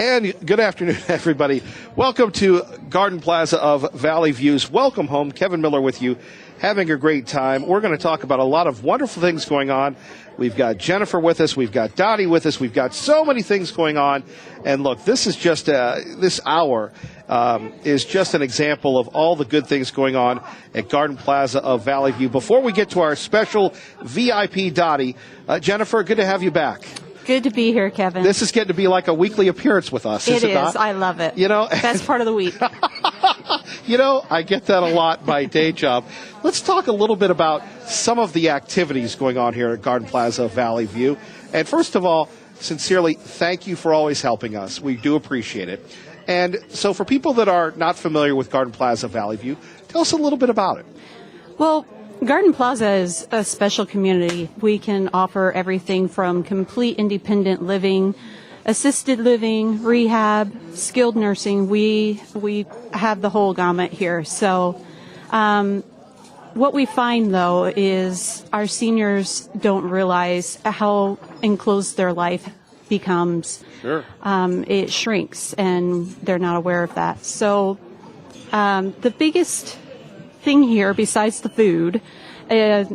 And good afternoon, everybody. Welcome to Garden Plaza of Valley Views. Welcome home. Kevin Miller with you, having a great time. We're going to talk about a lot of wonderful things going on. We've got Jennifer with us. We've got Dottie with us. We've got so many things going on. And look, this is just this hour is just an example of all the good things going on at Garden Plaza of Valley View. Before we get to our special VIP Dottie, Jennifer, good to have you back. Good to be here, Kevin. This is getting to be like a weekly appearance with us, is it not? I love it. You know, best part of the week. You know, I get that a lot by day job. Let's talk a little bit about some of the activities going on here at Garden Plaza of Valley View. And first of all, sincerely, thank you for always helping us. We do appreciate it. And so for people that are not familiar with Garden Plaza of Valley View, tell us a little bit about it. Well, Garden Plaza is a special community. We can offer everything from complete independent living, assisted living, rehab, skilled nursing. We have the whole gamut here. So what we find, though, is our seniors don't realize how enclosed their life becomes. Sure. It shrinks, and they're not aware of that. So the biggest thing here, besides the food, are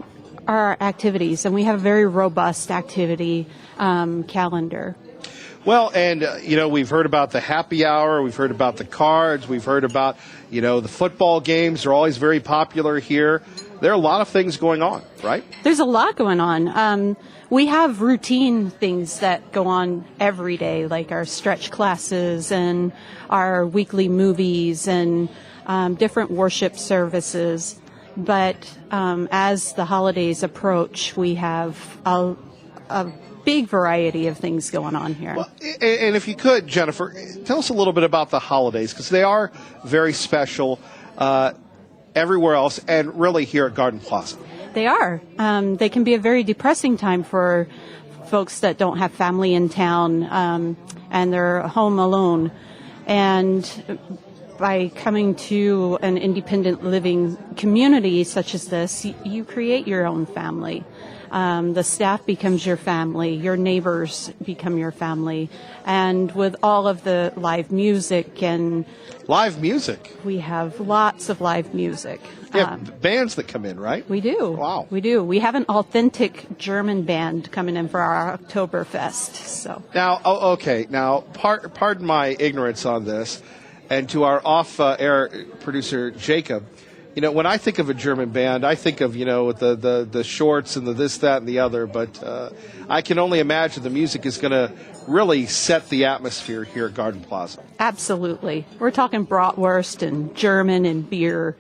our activities, and we have a very robust activity calendar. Well, and, you know, we've heard about the happy hour, we've heard about the cards, we've heard about, you know, the football games are always very popular here. There are a lot of things going on, right? There's a lot going on. We have routine things that go on every day, like our stretch classes and our weekly movies and different worship services. But as the holidays approach, we have a big variety of things going on here. Well, and if you could, Jennifer, tell us a little bit about the holidays, because they are very special everywhere else and really here at Garden Plaza. They are. They can be a very depressing time for folks that don't have family in town and they're home alone. And by coming to an independent living community such as this, you create your own family. The staff becomes your family. Your neighbors become your family. And with all of the live music and... Live music? We have lots of live music. Yeah, bands that come in, right? We do. Wow. We do. We have an authentic German band coming in for our Oktoberfest. So now, okay. Now, pardon my ignorance on this. And to our off-air producer, Jacob, you know, when I think of a German band, I think of, you know, the shorts and the this, that, and the other. But I can only imagine the music is going to really set the atmosphere here at Garden Plaza. Absolutely. We're talking bratwurst and German and beer.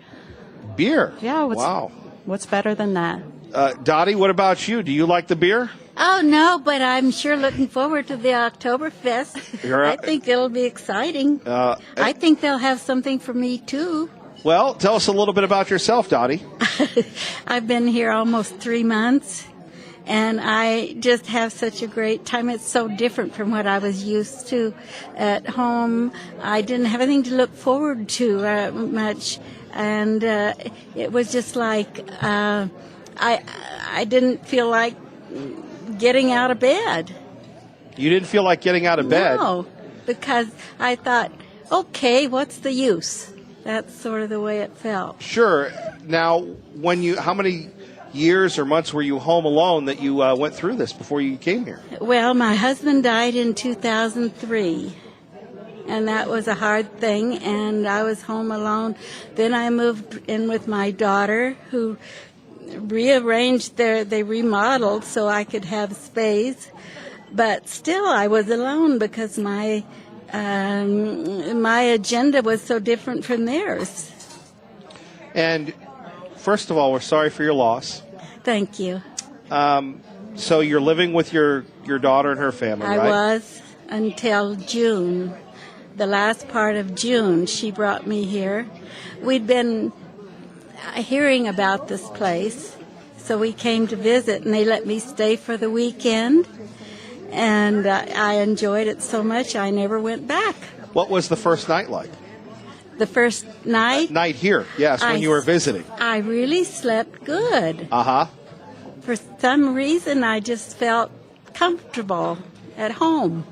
Beer? Yeah. Wow. What's better than that? Dottie, what about you? Do you like the beer? Oh, no, but I'm sure looking forward to the Oktoberfest. I think it'll be exciting. I think they'll have something for me, too. Well, tell us a little bit about yourself, Dottie. I've been here almost 3 months, and I just have such a great time. It's so different from what I was used to at home. I didn't have anything to look forward to much, and it was just like I didn't feel like getting out of bed. You didn't feel like getting out of bed? No, because I thought, okay, what's the use? That's sort of the way it felt. Sure. Now, how many years or months were you home alone that you went through this before you came here? Well, my husband died in 2003, and that was a hard thing, and I was home alone. Then I moved in with my daughter, who they remodeled so I could have space, but still I was alone because my agenda was so different from theirs. And first of all, we're sorry for your loss. Thank you. So you're living with your daughter and her family, right? I was until June. The last part of June, she brought me here. We'd been hearing about this place, so we came to visit, and they let me stay for the weekend, and I enjoyed it so much I never went back. What was the first night like? The first night? Night here, yes, when you were visiting. I really slept good. Uh-huh. For some reason, I just felt comfortable at home.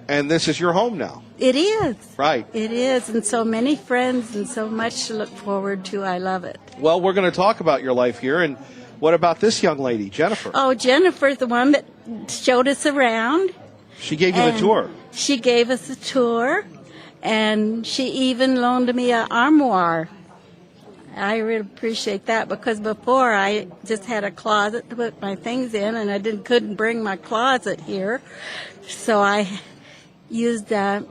And this is your home now. It is. Right. It is. And so many friends and so much to look forward to. I love it. Well, we're going to talk about your life here. And what about this young lady, Jennifer? Oh, Jennifer's the one that showed us around. She gave you the And tour. She gave us a tour, and she even loaned me an armoire. I really appreciate that, because before I just had a closet to put my things in, and couldn't bring my closet here, so I used the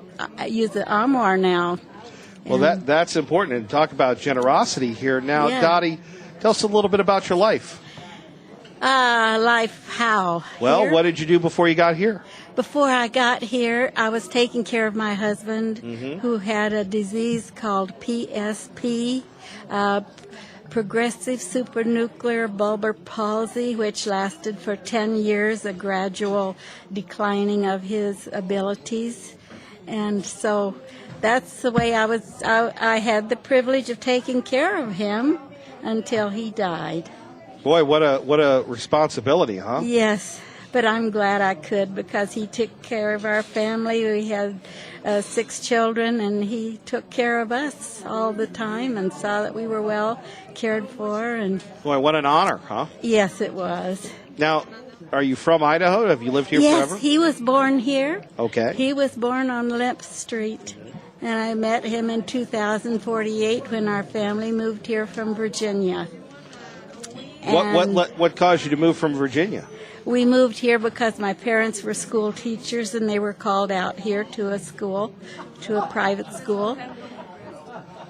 armoire now. Well, that's important. And talk about generosity here. Now, Yeah. Dottie, tell us a little bit about your life. Life how? Well, Here? what did you do before you got here? Before I got here, I was taking care of my husband, who had a disease called PSP, progressive supranuclear bulbar palsy, which lasted for 10 years, a gradual declining of his abilities. And so that's the way I had the privilege of taking care of him until he died. Boy, what a responsibility, huh? Yes, but I'm glad I could, because he took care of our family. We had 6 children, and he took care of us all the time and saw that we were well cared for. And Boy, what an honor, huh? yes, it was. Now, are you from Idaho? Have you lived here Yes, forever? he was born here. Okay. He was born on Lemp Street, and I met him in 2048 when our family moved here from Virginia. And What caused you to move from Virginia? we moved here because my parents were school teachers, and they were called out here to a school, to a private school.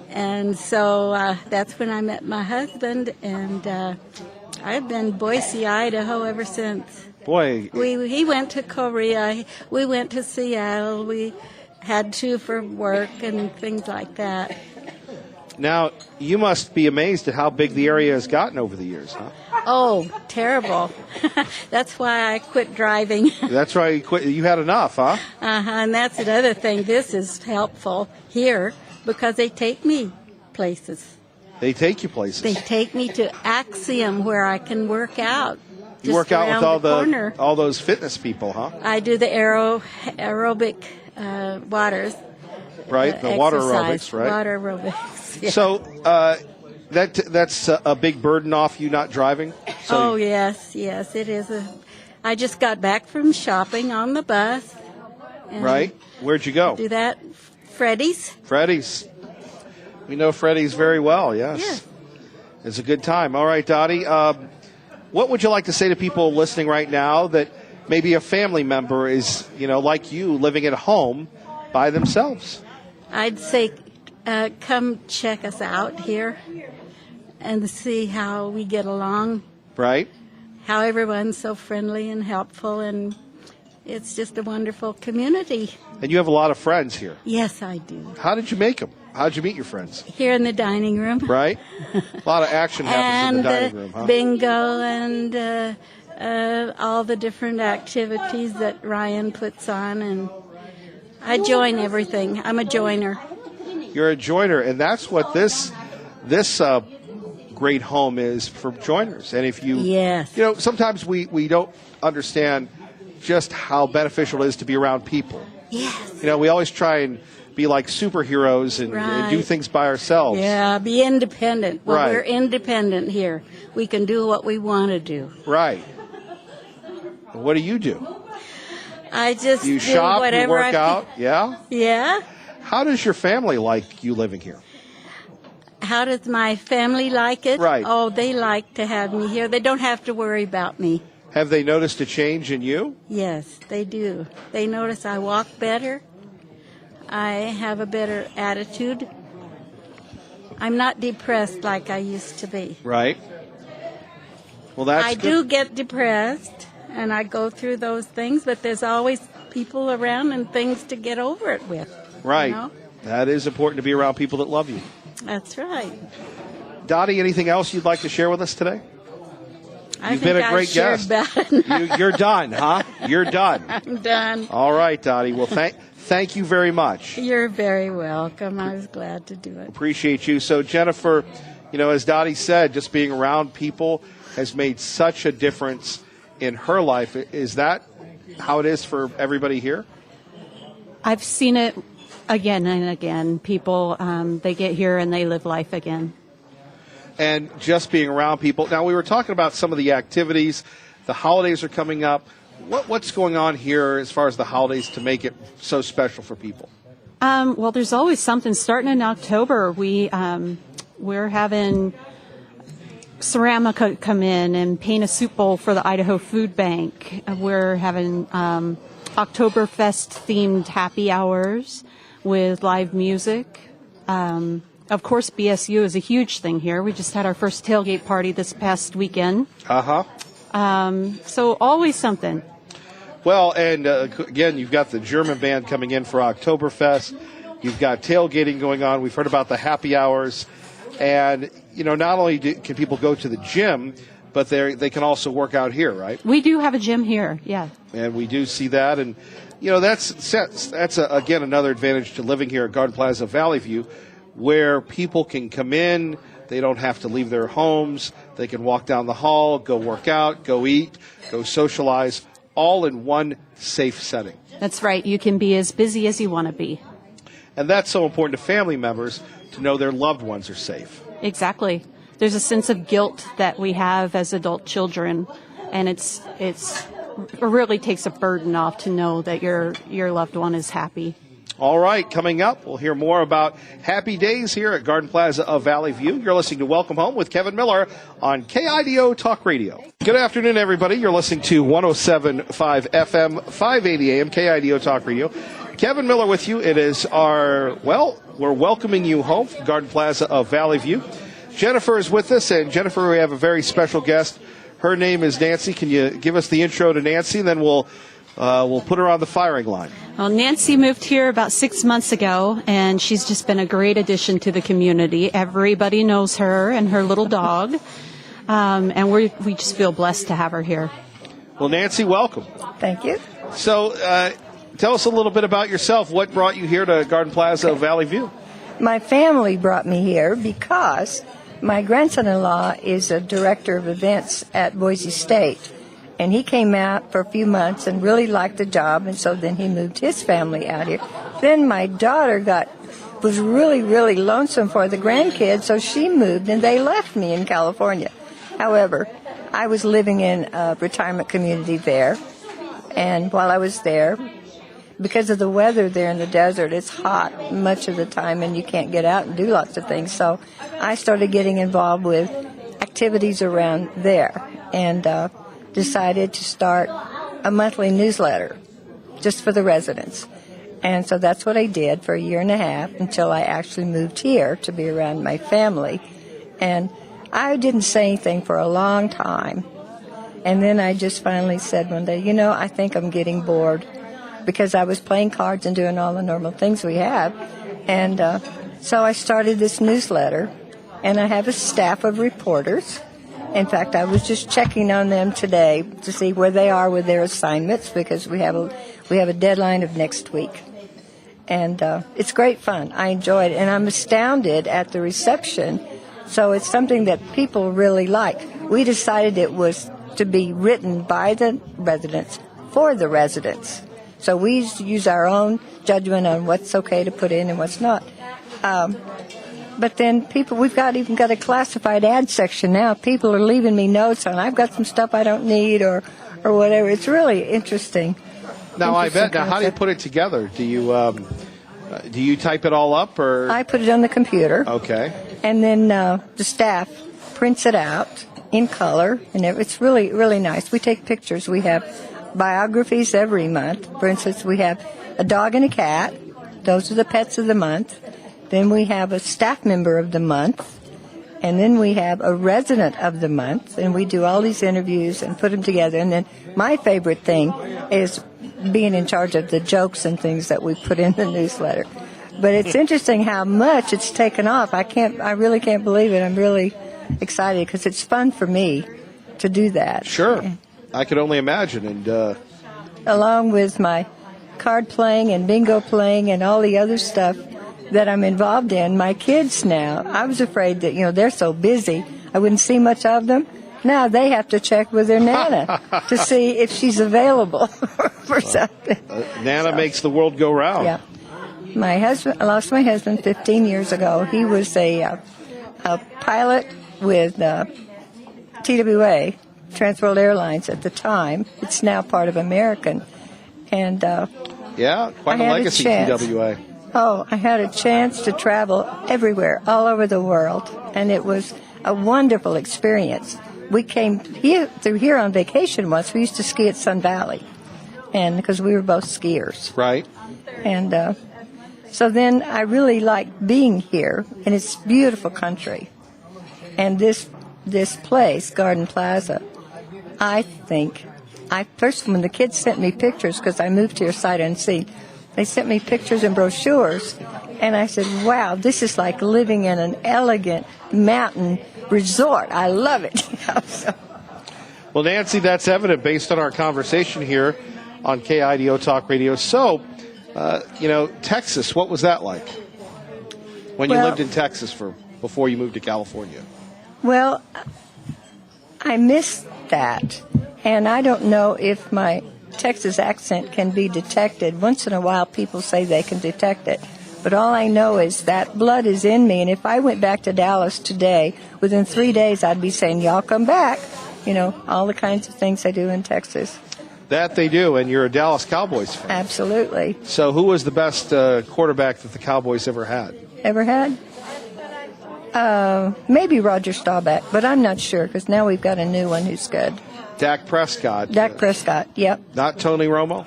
And so that's when I met my husband, and I've been Boise, Idaho ever since. Boy, He went to Korea, we went to Seattle, we had to for work and things like that. now you must be amazed at how big the area has gotten over the years, huh? Oh, terrible. That's why I quit driving. That's right, you quit. You had enough, huh? And that's another thing. This is helpful here because they take me places. They take you places. They take me to Axiom, where I can work out. You work out with around the corner. all those fitness people, huh? I do the aerobic waters. Right, the water exercise, aerobics, right? Water aerobics. Yeah. So that's a big burden off you not driving. So Oh, yes, it is. I just got back from shopping on the bus. And right. Where'd you go? Do that. Freddy's. Freddy's. We know Freddy's very well. Yes. Yes. It's a good time. All right, Dottie. What would you like to say to people listening right now that maybe a family member is, like you, living at home by themselves? I'd say come check us out here and see how we get along, Right. how everyone's so friendly and helpful, and it's just a wonderful community. And you have a lot of friends here. Yes, I do. How did you make them? How did you meet your friends? Here in the dining room. Right. A lot of action happens in And the dining room, huh? bingo and all the different activities that Ryan puts on, and I join everything. I'm a joiner. You're a joiner, and that's what this great home is for joiners. And if you, Yes. sometimes we don't understand just how beneficial it is to be around people. Yes. We always try and be like superheroes and do Right. things by ourselves. Yeah, be independent. Well, Right. we're independent here. We can do what we want to do. Right. What do you do? I just You do shop, you whatever work I out, yeah? Yeah. How does your family like you living here? How does my family like it? Right. Oh, they like to have me here. They don't have to worry about me. Have they noticed a change in you? Yes, they do. They notice I walk better. I have a better attitude. I'm not depressed like I used to be. Right. Well, that's I good. do get depressed, and I go through those things, but there's always people around and things to get over it with. Right. You know? That is important to be around people that love you. That's right. Dottie, anything else you'd like to share with us today? I You've think been a I've great shared guest. about it. You're done, huh? You're done. I'm done. All right, Dottie. Well, thank you very much. You're very welcome. I was glad to do it. Appreciate you. So, Jennifer, as Dottie said, just being around people has made such a difference in her life. Is that how it is for everybody here? I've seen it again and again. People, they get here and they live life again. And just being around people. Now, we were talking about some of the activities. The holidays are coming up. What's going on here as far as the holidays to make it so special for people? Well, there's always something. Starting in October, we're having Ceramica come in and paint a soup bowl for the Idaho Food Bank. We're having Oktoberfest-themed happy hours with live music. Of course, BSU is a huge thing here. We just had our first tailgate party this past weekend. So always something. Well, and again, you've got the German band coming in for Oktoberfest. You've got tailgating going on. We've heard about the happy hours. And, not only can people go to the gym, but they can also work out here, right? We do have a gym here, yeah. And we do see that. And, that's again, another advantage to living here at Garden Plaza Valley View, where people can come in. They don't have to leave their homes. They can walk down the hall, go work out, go eat, go socialize, all in one safe setting. That's right. You can be as busy as you want to be. And that's so important to family members to know their loved ones are safe. Exactly. There's a sense of guilt that we have as adult children, and it really takes a burden off to know that your loved one is happy. All right, coming up, we'll hear more about happy days here at Garden Plaza of Valley View. You're listening to Welcome Home with Kevin Miller on KIDO Talk Radio. Good afternoon, everybody. You're listening to 107.5 FM, 580 AM, KIDO Talk Radio. Kevin Miller with you. It is we're welcoming you home from Garden Plaza of Valley View. Jennifer is with us, and Jennifer, we have a very special guest. Her name is Nancy. Can you give us the intro to Nancy, and then we'll put her on the firing line. Well, Nancy moved here about 6 months ago, and she's just been a great addition to the community. Everybody knows her and her little dog, and we just feel blessed to have her here. Well, Nancy, welcome. Thank you. So tell us a little bit about yourself. What brought you here to Garden Plaza of Valley View? My family brought me here because my grandson-in-law is a director of events at Boise State. And he came out for a few months and really liked the job, and so then he moved his family out here. Then my daughter was really, really lonesome for the grandkids, so she moved, and they left me in California. However, I was living in a retirement community there, and while I was there, because of the weather there in the desert, it's hot much of the time, and you can't get out and do lots of things. So I started getting involved with activities around there, and decided to start a monthly newsletter just for the residents. And so that's what I did for a year and a half until I actually moved here to be around my family. And I didn't say anything for a long time. And then I just finally said one day, I think I'm getting bored, because I was playing cards and doing all the normal things we have. And so I started this newsletter, and I have a staff of reporters. In fact, I was just checking on them today to see where they are with their assignments, because we have a deadline of next week. And it's great fun. I enjoy it, and I'm astounded at the reception. So it's something that people really like. We decided it was to be written by the residents for the residents. So we use our own judgment on what's okay to put in and what's not. But then we've even got a classified ad section now. People are leaving me notes on, I've got some stuff I don't need or whatever. It's really interesting. Now, I bet. Now, how do you put it together? Do you type it all up, or? I put it on the computer. Okay. And then the staff prints it out in color, and it's really, really nice. We take pictures. We have biographies every month. For instance, we have a dog and a cat. Those are the pets of the month. Then we have a staff member of the month, and then we have a resident of the month, and we do all these interviews and put them together. And then my favorite thing is being in charge of the jokes and things that we put in the newsletter. But it's interesting how much it's taken off. I really can't believe it. I'm really excited because it's fun for me to do that. Sure. I could only imagine. And along with my card playing and bingo playing and all the other stuff that I'm involved in, my kids now, I was afraid that, they're so busy, I wouldn't see much of them. Now they have to check with their Nana to see if she's available for something. Nana makes the world go round. Yeah. I lost my husband 15 years ago. He was a pilot with TWA, Trans World Airlines at the time. It's now part of American. And yeah, quite a legacy, TWA. Oh, I had a chance to travel everywhere, all over the world, and it was a wonderful experience. We came through here on vacation once. We used to ski at Sun Valley, and because we were both skiers. Right. And so then I really liked being here, and it's a beautiful country. And this place, Garden Plaza, I think, first when the kids sent me pictures, because I moved here sight unseen, they sent me pictures and brochures, and I said, wow, this is like living in an elegant mountain resort. I love it. So. Well, Nancy, that's evident based on our conversation here on KIDO Talk Radio. So, Texas, what was that like when you lived in Texas before you moved to California? Well, I miss that, and I don't know if my Texas accent can be detected. Once in a while, people say they can detect it, but all I know is that blood is in me, and if I went back to Dallas today, within 3 days, I'd be saying, y'all come back, all the kinds of things they do in Texas. That they do, and you're a Dallas Cowboys fan. Absolutely. So who was the best quarterback that the Cowboys ever had? Ever had? Maybe Roger Staubach, but I'm not sure, because now we've got a new one who's good. Dak Prescott. Dak Prescott, yep. Not Tony Romo?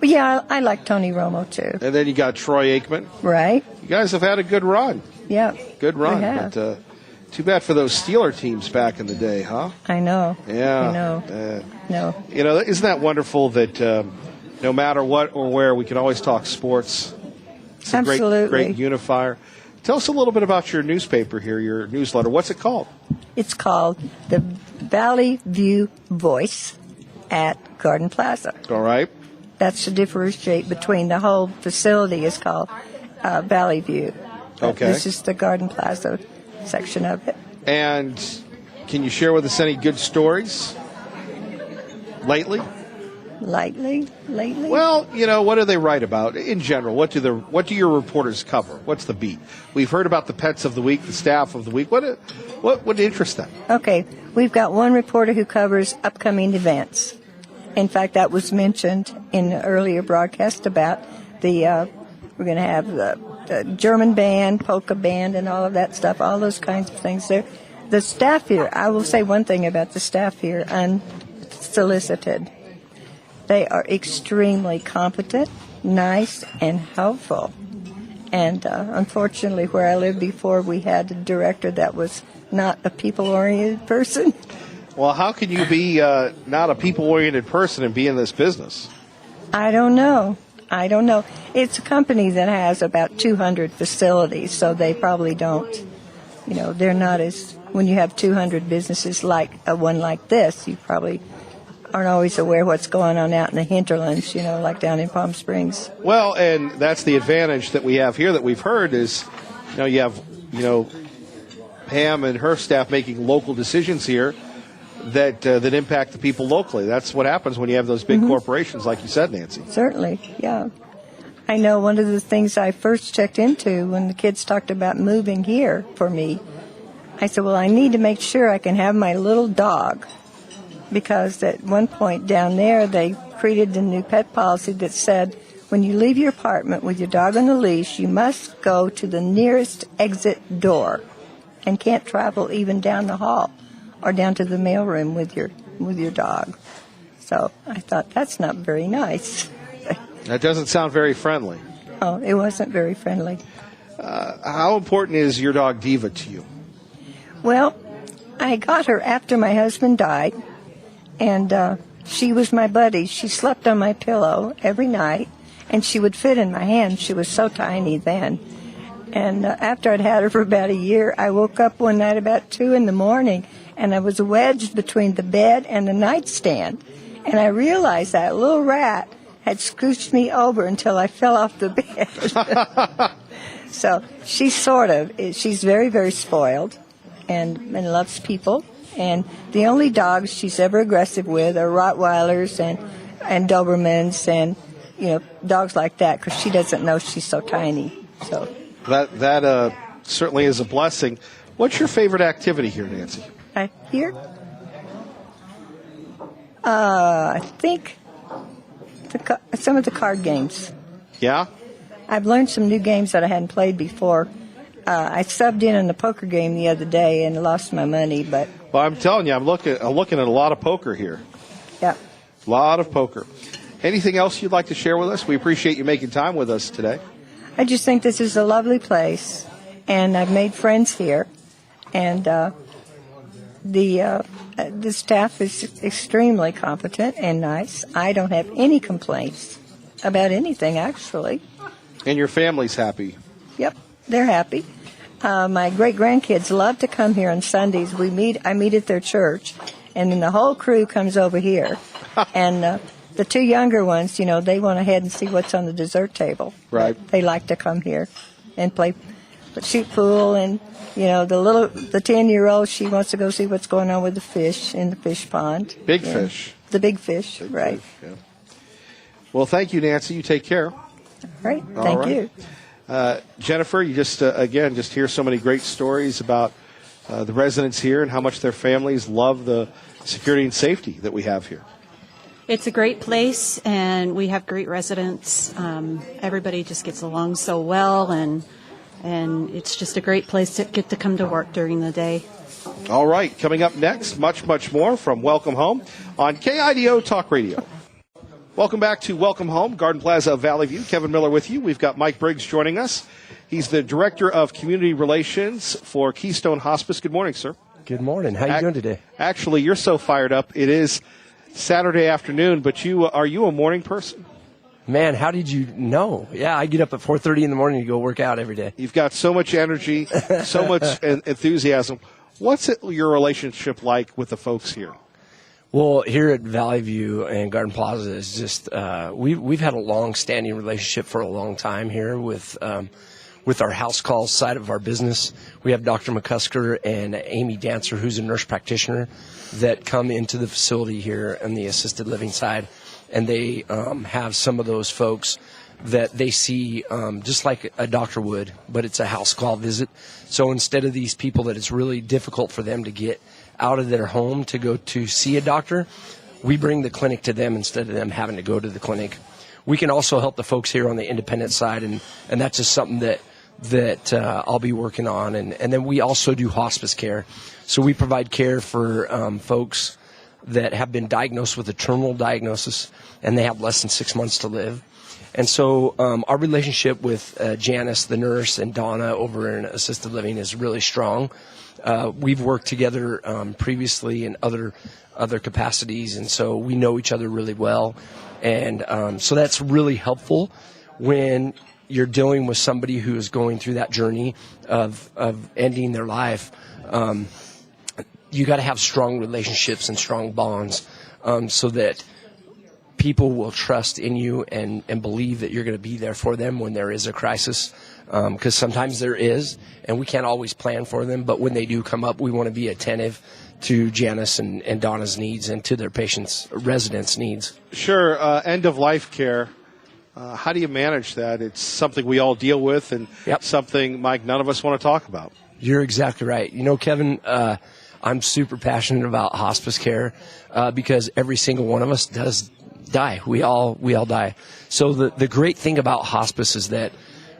Yeah, I like Tony Romo, too. And then you got Troy Aikman. Right. You guys have had a good run. Yeah. Good run. We have. But, too bad for those Steeler teams back in the day, huh? I know. Yeah. I know. No. Isn't that wonderful that no matter what or where, we can always talk sports? It's a Absolutely. great unifier. Tell us a little bit about your newspaper here, your newsletter. What's it called? It's called the Valley View Voice at Garden Plaza. All right. That's to differentiate between the whole facility is called Valley View. Okay. This is the Garden Plaza section of it. And can you share with us any good stories lately? Lately? Well, what do they write about in general? What do your reporters cover? What's the beat? We've heard about the pets of the week, the staff of the week. What interests them? Okay, we've got one reporter who covers upcoming events. In fact, that was mentioned in the earlier broadcast about we're going to have the German band, polka band, and all of that stuff, all those kinds of things there. The staff here, I will say one thing about the staff here, unsolicited. They are extremely competent, nice, and helpful. And unfortunately, where I lived before, we had a director that was not a people-oriented person. Well, how can you be not a people-oriented person and be in this business? I don't know. It's a company that has about 200 facilities, so they probably don't, they're not as, when you have 200 businesses like one like this, you probably aren't always aware what's going on out in the hinterlands, like down in Palm Springs. Well, and that's the advantage that we have here that we've heard is, you have, Pam and her staff making local decisions here that impact the people locally. That's what happens when you have those big corporations, like you said, Nancy. Certainly, yeah. I know one of the things I first checked into when the kids talked about moving here for me, I said, well, I need to make sure I can have my little dog, because at one point down there they created a new pet policy that said when you leave your apartment with your dog on a leash, you must go to the nearest exit door and can't travel even down the hall or down to the mailroom with your dog. So I thought, that's not very nice. That doesn't sound very friendly. Oh, it wasn't very friendly. How important is your dog Diva to you? Well, I got her after my husband died, and she was my buddy. She slept on my pillow every night, and she would fit in my hand. She was so tiny then. And after I'd had her for about a year, I woke up one night about 2 a.m, and I was wedged between the bed and the nightstand. And I realized that little rat had scooched me over until I fell off the bed. So she's very, very spoiled and loves people. And the only dogs she's ever aggressive with are Rottweilers and Dobermans and, dogs like that, because she doesn't know she's so tiny. So That certainly is a blessing. What's your favorite activity here, Nancy? Here? I think some of the card games. Yeah? I've learned some new games that I hadn't played before. I subbed in a poker game the other day and lost my money, but... Well, I'm telling you, I'm looking at a lot of poker here. Yeah. A lot of poker. Anything else you'd like to share with us? We appreciate you making time with us today. I just think this is a lovely place, and I've made friends here, and the staff is extremely competent and nice. I don't have any complaints about anything, actually. And your family's happy. Yep, they're happy. My great-grandkids love to come here on Sundays. I meet at their church, and then the whole crew comes over here. And the two younger ones, they want to head and see what's on the dessert table. Right. But they like to come here and shoot pool, and the 10-year-old, she wants to go see what's going on with the fish in the fish pond. Big fish. The big fish, right. Fish, yeah. Well, thank you, Nancy. You take care. Right. Thank you. Jennifer, you just hear so many great stories about the residents here and how much their families love the security and safety that we have here. It's a great place, and we have great residents. Everybody just gets along so well, and it's just a great place to get to come to work during the day. All right, coming up next, much more from Welcome Home on KIDO Talk Radio. Welcome back to Welcome Home, Garden Plaza of Valley View. Kevin Miller with you. We've got Mike Briggs joining us. He's the Director of Community Relations for Keystone Hospice. Good morning, sir. Good morning. How are you doing today? Actually, you're so fired up. It is Saturday afternoon, but are you a morning person? Man, how did you know? Yeah, I get up at 4:30 in the morning to go work out every day. You've got so much energy, so much enthusiasm. What's your relationship like with the folks here? Well, here at Valley View and Garden Plaza is just we've had a long-standing relationship for a long time here with our house call side of our business. We have Dr. McCusker and Amy Dancer, who's a nurse practitioner, that come into the facility here on the assisted living side, and they have some of those folks that they see just like a doctor would, but it's a house call visit. So instead of these people that it's really difficult for them to get out of their home to go to see a doctor, we bring the clinic to them instead of them having to go to the clinic. We can also help the folks here on the independent side, and that's just something that I'll be working on. And then we also do hospice care. So we provide care for folks that have been diagnosed with a terminal diagnosis and they have less than 6 months to live. And so our relationship with Janice, the nurse, and Donna over in assisted living is really strong. We've worked together previously in other capacities, and so we know each other really well. And so that's really helpful when you're dealing with somebody who is going through that journey of ending their life. You got to have strong relationships and strong bonds so that people will trust in you and believe that you're going to be there for them when there is a crisis, because sometimes there is, and we can't always plan for them, but when they do come up, we want to be attentive to Janice and Donna's needs and to their patients' residents' needs. Sure. End-of-life care, how do you manage that? It's something we all deal with, and something, Mike, none of us want to talk about. You're exactly right. You know, Kevin, I'm super passionate about hospice care because every single one of us does die. We all die. So the great thing about hospice is that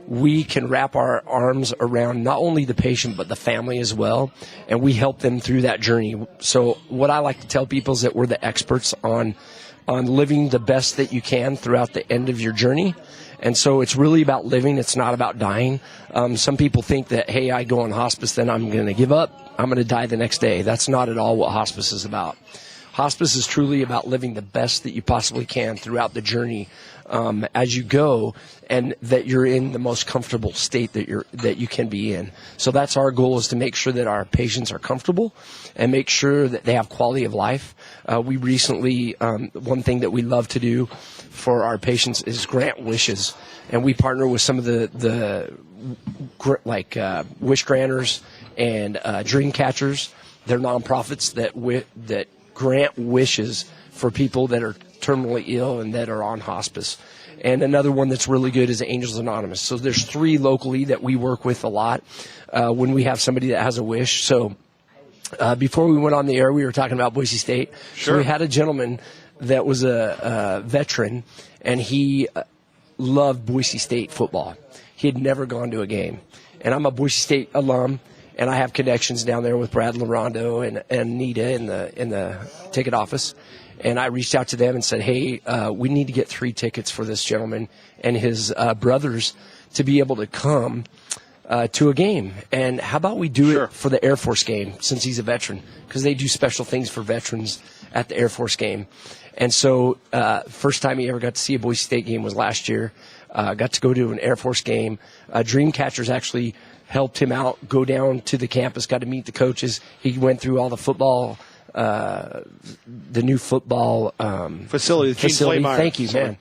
we can wrap our arms around not only the patient but the family as well, and we help them through that journey. So what I like to tell people is that we're the experts on living the best that you can throughout the end of your journey. And so it's really about living. It's not about dying. Some people think that, hey, I go on hospice, then I'm going to give up. I'm going to die the next day. That's not at all what hospice is about. Hospice is truly about living the best that you possibly can throughout the journey as you go, and that you're in the most comfortable state that you can be in. So that's our goal, is to make sure that our patients are comfortable and make sure that they have quality of life. We recently, one thing that we love to do for our patients is grant wishes, and we partner with some of the wish granters and dream catchers They're nonprofits that grant wishes for people that are terminally ill and that are on hospice. And another one that's really good is Angels Anonymous. So there's 3 locally that we work with a lot when we have somebody that has a wish. So before we went on the air, we were talking about Boise State. Sure. So we had a gentleman that was a veteran, and he loved Boise State football. He had never gone to a game. And I'm a Boise State alum, and I have connections down there with Brad Larondo and Nita in the ticket office. And I reached out to them and said, hey, we need to get 3 tickets for this gentleman and his brothers to be able to come to a game. And how about we do Sure. it for the Air Force game, since he's a veteran, because they do special things for veterans at the Air Force game. And so first time he ever got to see a Boise State game was last year. Got to go to an Air Force game. Dreamcatchers actually helped him out, go down to the campus, got to meet the coaches. He went through all the football, the new football Facility. Gene Flaymeyer. Thank you, man.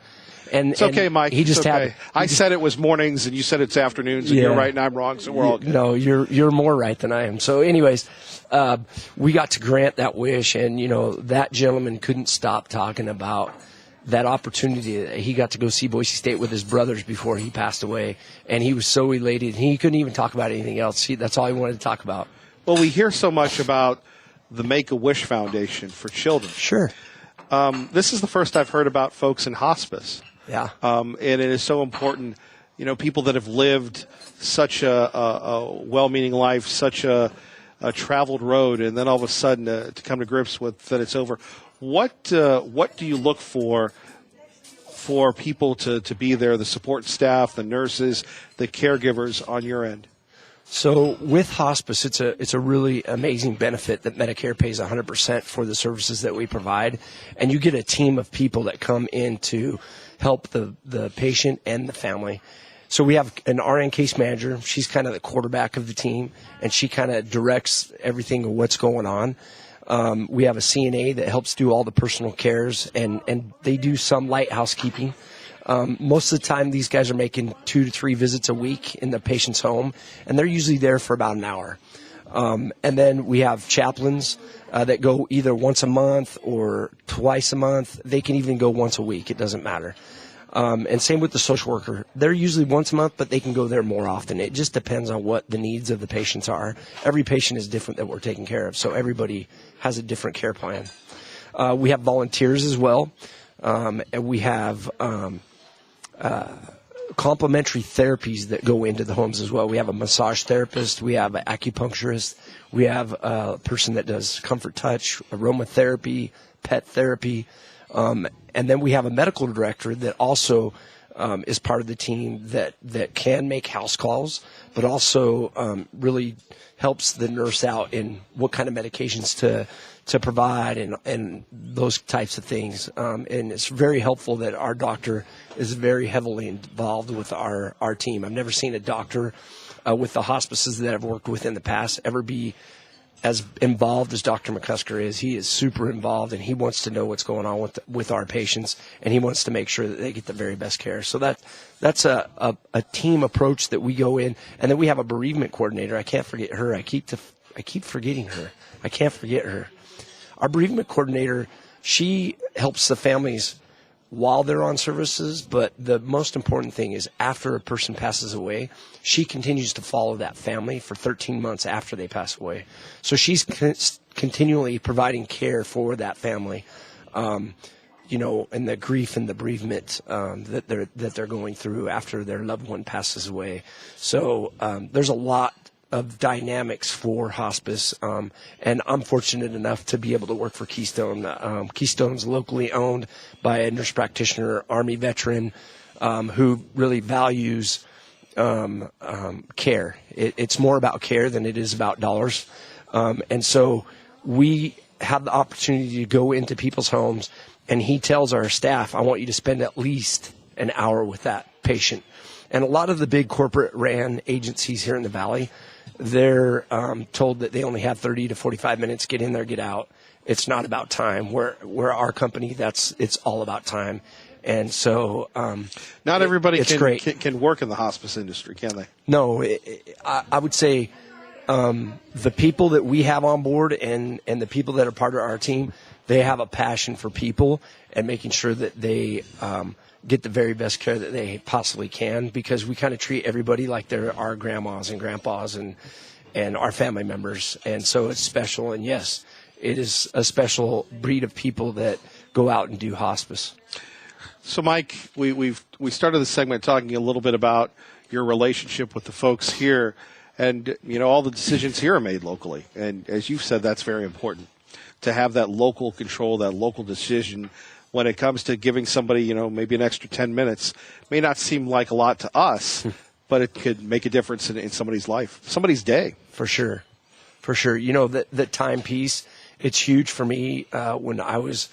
And It's okay, Mike. He just it's okay. had. I said it was mornings, and you said it's afternoons, and you're Yeah. right, and I'm wrong, so we're all good. No, you're more right than I am. So, anyways, we got to grant that wish, and that gentleman couldn't stop talking about that opportunity. He got to go see Boise State with his brothers before he passed away, and he was so elated. He couldn't even talk about anything else. That's all he wanted to talk about. Well, we hear so much about the Make-A-Wish Foundation for children. Sure. This is the first I've heard about folks in hospice. Yeah. And it is so important, people that have lived such a well-meaning life, such a traveled road, and then all of a sudden to come to grips with that it's over. What do you look for people to be there, the support staff, the nurses, the caregivers on your end? So with hospice, it's a really amazing benefit that Medicare pays 100% for the services that we provide, and you get a team of people that come in to help the patient and the family. So we have an RN case manager. She's kind of the quarterback of the team, and she kind of directs everything of what's going on. We have a CNA that helps do all the personal cares, and they do some light housekeeping. Most of the time, these guys are making 2 to 3 visits a week in the patient's home, and they're usually there for about an hour. And then we have chaplains that go either once a month or twice a month. They can even go once a week. It doesn't matter. And same with the social worker. They're usually once a month, but they can go there more often. It just depends on what the needs of the patients are. Every patient is different that we're taking care of, so everybody has a different care plan. We have volunteers as well, and we have complementary therapies that go into the homes as well. We have a massage therapist, we have an acupuncturist, we have a person that does comfort touch, aromatherapy, pet therapy, and then we have a medical director that also is part of the team that can make house calls, but also really helps the nurse out in what kind of medications to provide and those types of things. And it's very helpful that our doctor is very heavily involved with our team. I've never seen a doctor with the hospices that I've worked with in the past ever be as involved as Dr. McCusker is. He is super involved, and he wants to know what's going on with our patients, and he wants to make sure that they get the very best care. So that's a team approach that we go in. And then we have a bereavement coordinator. I can't forget her. I keep forgetting her. I can't forget her. Our bereavement coordinator, she helps the families while they're on services, but the most important thing is after a person passes away, she continues to follow that family for 13 months after they pass away. So she's continually providing care for that family, and the grief and the bereavement that they're going through after their loved one passes away. So there's a lot of dynamics for hospice, and I'm fortunate enough to be able to work for Keystone. Keystone's locally owned by a nurse practitioner, Army veteran, who really values care. It's more about care than it is about dollars, and so we have the opportunity to go into people's homes, and he tells our staff, I want you to spend at least an hour with that patient. And a lot of the big corporate ran agencies here in the Valley, they're told that they only have 30 to 45 minutes, get in there, get out. It's not about time. Where our company, it's all about time. And so not everybody can work in the hospice industry, can they? No, I would say the people that we have on board and the people that are part of our team, they have a passion for people and making sure that they get the very best care that they possibly can, because we kind of treat everybody like they're our grandmas and grandpas and our family members. And so it's special. And yes, it is a special breed of people that go out and do hospice. So, Mike, we started the segment talking a little bit about your relationship with the folks here, and all the decisions here are made locally. And as you've said, that's very important to have that local control, that local decision when it comes to giving somebody, maybe an extra 10 minutes. May not seem like a lot to us, but it could make a difference in somebody's life, somebody's day. For sure. The time piece, it's huge for me. When I was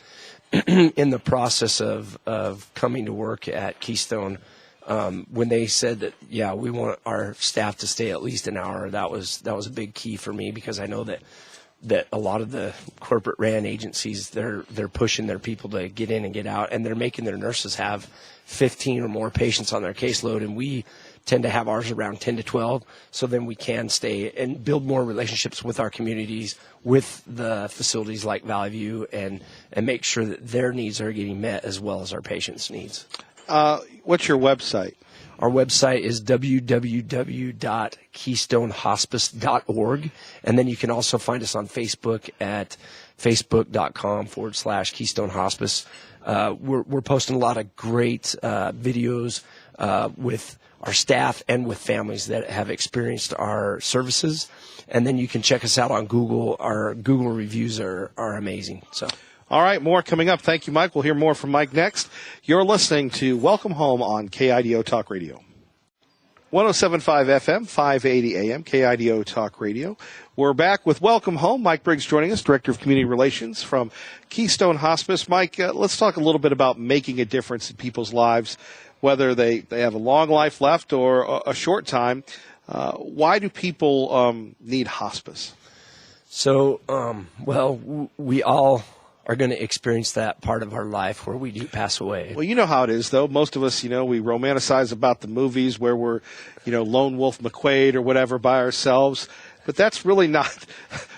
in the process of coming to work at Keystone, when they said that, we want our staff to stay at least an hour, that was a big key for me, because I know that a lot of the corporate ran agencies, they're pushing their people to get in and get out, and they're making their nurses have 15 or more patients on their caseload, and we tend to have ours around 10 to 12, so then we can stay and build more relationships with our communities, with the facilities like Valley View, and make sure that their needs are getting met as well as our patients' needs. What's your website? Our website is www.keystonehospice.org, and then you can also find us on Facebook at facebook.com/Keystone Hospice. We're posting a lot of great videos with our staff and with families that have experienced our services, and then you can check us out on Google. Our Google reviews are amazing. So. All right, more coming up. Thank you, Mike. We'll hear more from Mike next. You're listening to Welcome Home on KIDO Talk Radio. 107.5 FM, 580 AM, KIDO Talk Radio. We're back with Welcome Home. Mike Briggs joining us, Director of Community Relations from Keystone Hospice. Mike, let's talk a little bit about making a difference in people's lives, whether they have a long life left or a short time. Why do people need hospice? So, we all are going to experience that part of our life where we do pass away. Well, you know how it is, though. Most of us, we romanticize about the movies where we're, Lone Wolf McQuade or whatever by ourselves. But that's really not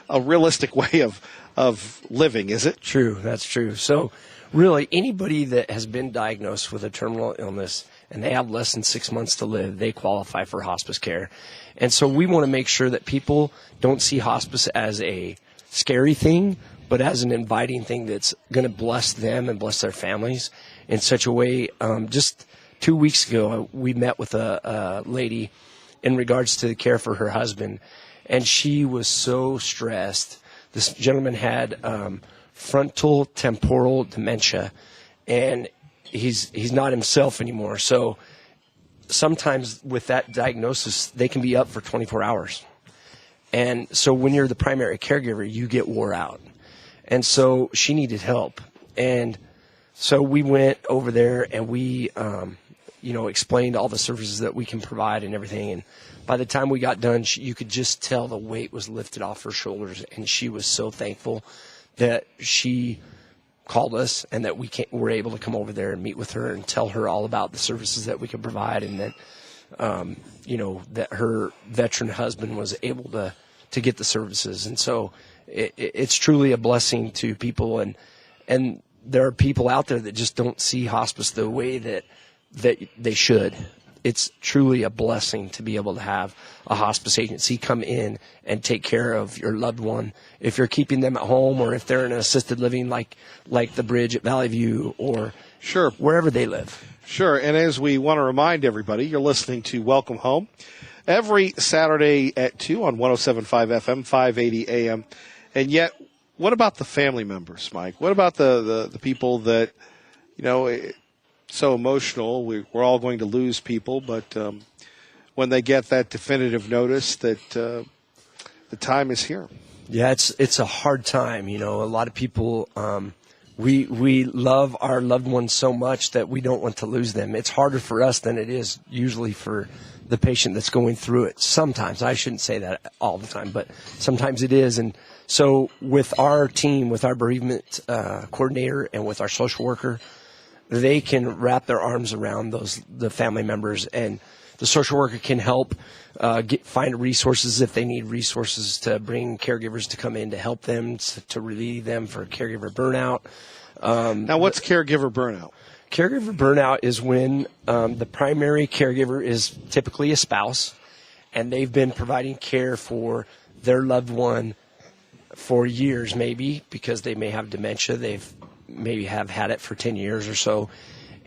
a realistic way of living, is it? True, that's true. So really, anybody that has been diagnosed with a terminal illness and they have less than 6 months to live, they qualify for hospice care. And so we want to make sure that people don't see hospice as a scary thing, but as an inviting thing that's going to bless them and bless their families in such a way. Just 2 weeks ago, we met with a lady in regards to the care for her husband, and she was so stressed. This gentleman had frontal temporal dementia, and he's not himself anymore. So sometimes with that diagnosis, they can be up for 24 hours. And so when you're the primary caregiver, you get wore out. And so she needed help. And so we went over there and we, explained all the services that we can provide and everything. And by the time we got done, you could just tell the weight was lifted off her shoulders. And she was so thankful that she called us and that we were able to come over there and meet with her and tell her all about the services that we could provide. And that, that her veteran husband was able to get the services. And so it's truly a blessing to people, and there are people out there that just don't see hospice the way that they should. It's truly a blessing to be able to have a hospice agency come in and take care of your loved one. If you're keeping them at home, or if they're in an assisted living like the Bridge at Valley View, or sure, wherever they live. Sure, and as we want to remind everybody, you're listening to Welcome Home every Saturday at 2 on 107.5 FM, 580 AM. And yet, what about the family members, Mike? What about the people that, so emotional? We're all going to lose people, but when they get that definitive notice that the time is here. Yeah, it's a hard time. A lot of people, we love our loved ones so much that we don't want to lose them. It's harder for us than it is usually for the patient that's going through it. Sometimes, I shouldn't say that all the time, but sometimes it is. And so with our team, with our bereavement coordinator and with our social worker, they can wrap their arms around the family members and The social worker can help find resources if they need resources to bring caregivers to come in to help them, to relieve them for caregiver burnout. Now, what's caregiver burnout? Caregiver burnout is when the primary caregiver is typically a spouse, and they've been providing care for their loved one for years, maybe because they may have dementia. They've maybe have had it for 10 years or so.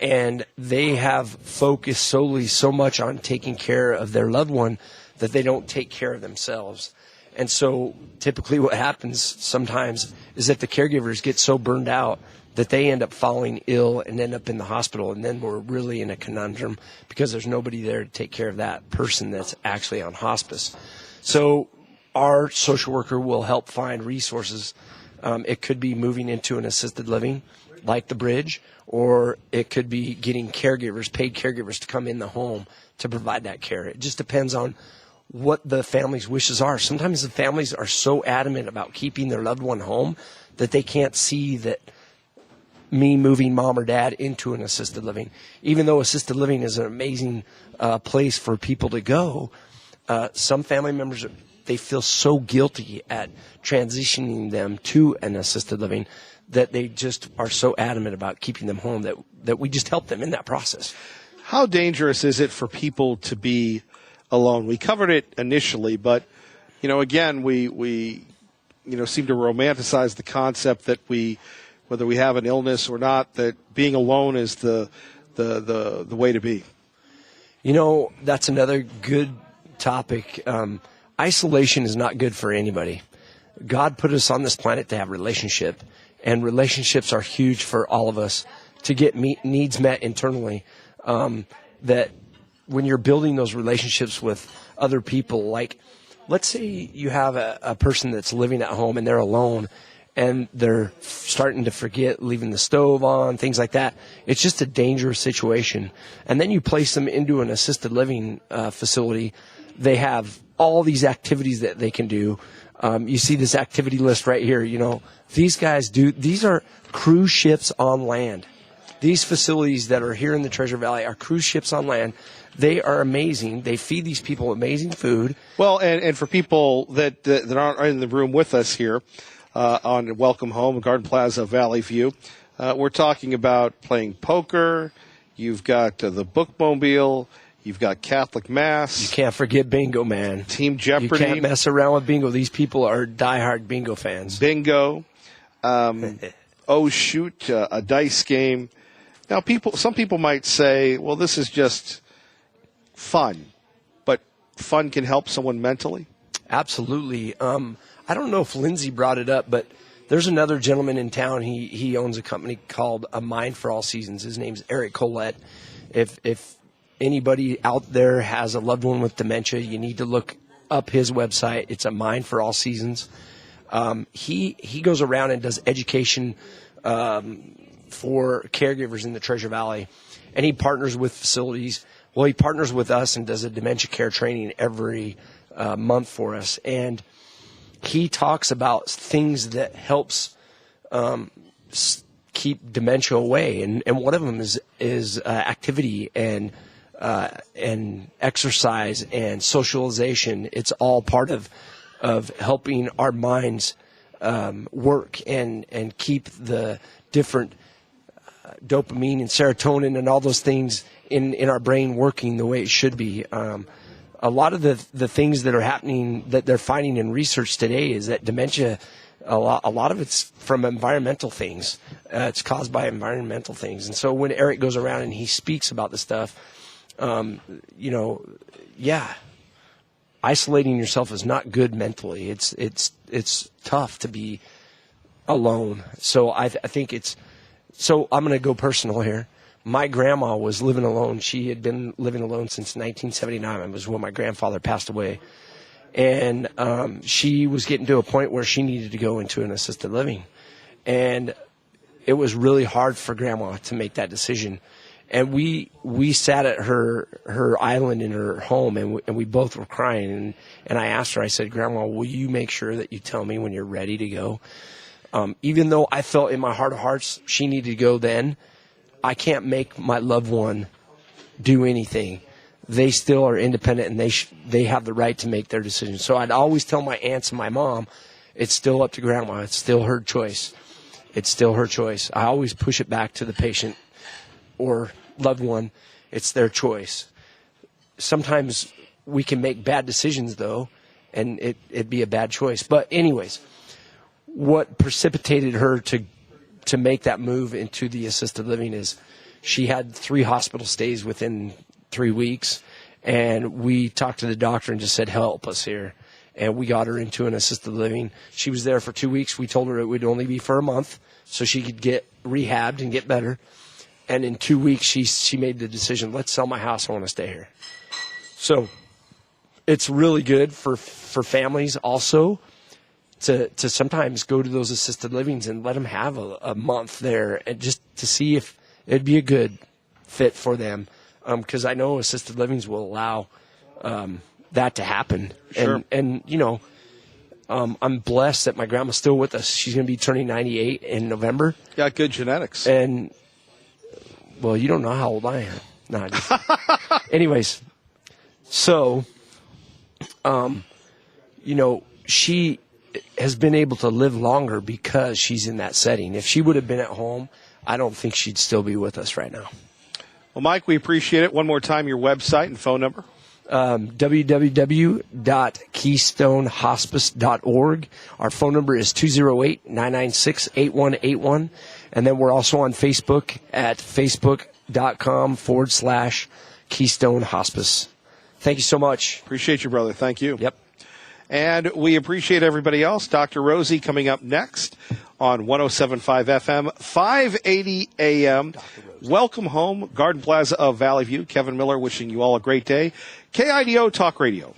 And they have focused solely so much on taking care of their loved one that they don't take care of themselves. And so typically what happens sometimes is that the caregivers get so burned out that they end up falling ill and end up in the hospital. And then we're really in a conundrum because there's nobody there to take care of that person that's actually on hospice. So our social worker will help find resources. It could be moving into an assisted living like the Bridge, or it could be getting caregivers, paid caregivers, to come in the home to provide that care. It just depends on what the family's wishes are. Sometimes the families are so adamant about keeping their loved one home that they can't see that me moving mom or dad into an assisted living. Even though assisted living is an amazing place for people to go, some family members, they feel so guilty at transitioning them to an assisted living that they just are so adamant about keeping them home that we just help them in that process. How dangerous is it for people to be alone? We covered it initially, but, again, we seem to romanticize the concept that whether we have an illness or not, that being alone is the way to be. That's another good topic. Isolation is not good for anybody. God put us on this planet to have relationship, and relationships are huge for all of us to get needs met internally. That when you're building those relationships with other people, like let's say you have a person that's living at home and they're alone and they're starting to forget leaving the stove on, things like that. It's just a dangerous situation. And then you place them into an assisted living facility. They have all these activities that they can do. You see this activity list right here. These are cruise ships on land. These facilities that are here in the Treasure Valley are cruise ships on land. They are amazing. They feed these people amazing food. Well, and for people that aren't in the room with us here on Welcome Home, Garden Plaza, Valley View, we're talking about playing poker. You've got the Bookmobile. You've got Catholic Mass. You can't forget bingo, man. Team Jeopardy. You can't mess around with bingo. These people are diehard bingo fans. Bingo. Oh, shoot, a dice game. Now, some people might say, well, this is just fun. But fun can help someone mentally? Absolutely. I don't know if Lindsay brought it up, but there's another gentleman in town. He owns a company called A Mind for All Seasons. His name's Eric Colette. If anybody out there has a loved one with dementia, you need to look up his website. It's A Mind for All Seasons. He goes around and does education for caregivers in the Treasure Valley, and he partners with facilities. Well, he partners with us and does a dementia care training every month for us, and he talks about things that helps keep dementia away, and one of them is activity and exercise and socialization. It's all part of helping our minds work and keep the different dopamine and serotonin and all those things in our brain working the way it should be. A lot of the things that are happening that they're finding in research today is that dementia, a lot of it's from environmental things. It's caused by environmental things. And so when Eric goes around and he speaks about this stuff, isolating yourself is not good mentally. It's tough to be alone. So I think so I'm going to go personal here. My grandma was living alone. She had been living alone since 1979. It was when my grandfather passed away. And she was getting to a point where she needed to go into an assisted living. And it was really hard for Grandma to make that decision. And we sat at her island in her home, and we both were crying. And I asked her, I said, Grandma, will you make sure that you tell me when you're ready to go? Even though I felt in my heart of hearts she needed to go then, I can't make my loved one do anything they still are independent, and they have the right to make their decisions. So I'd always tell my aunts and my mom, it's still up to grandma. It's still her choice. It's still her choice. I always push it back to the patient or loved one. It's their choice. Sometimes we can make bad decisions, though, and it'd be a bad choice. But anyways, what precipitated her to make that move into the assisted living is she had 3 hospital stays within 3 weeks, and we talked to the doctor and just said, help us here. And we got her into an assisted living. She was there for 2 weeks. We told her it would only be for a month so she could get rehabbed and get better. And in 2 weeks, she made the decision, let's sell my house. I want to stay here. So it's really good for families also to sometimes go to those assisted livings and let them have a month there, and just to see if it'd be a good fit for them. Because I know assisted livings will allow that to happen. Sure. And you know, I'm blessed that my grandma's still with us. She's going to be turning 98 in November. Got good genetics. And, well, you don't know how old I am. No, anyways, so, you know, she has been able to live longer because she's in that setting. If she would have been at home, I don't think she'd still be with us right now. Well, Mike, we appreciate it. One more time, your website and phone number. www.keystonehospice.org. Our phone number is 208-996-8181. And then we're also on Facebook at facebook.com/Keystone Hospice. Thank you so much. Appreciate you, brother. Thank you. Yep. And we appreciate everybody else. Dr. Rosie coming up next on 107.5 FM, 580 AM. Welcome home, Garden Plaza of Valley View. Kevin Miller wishing you all a great day. KIDO Talk Radio.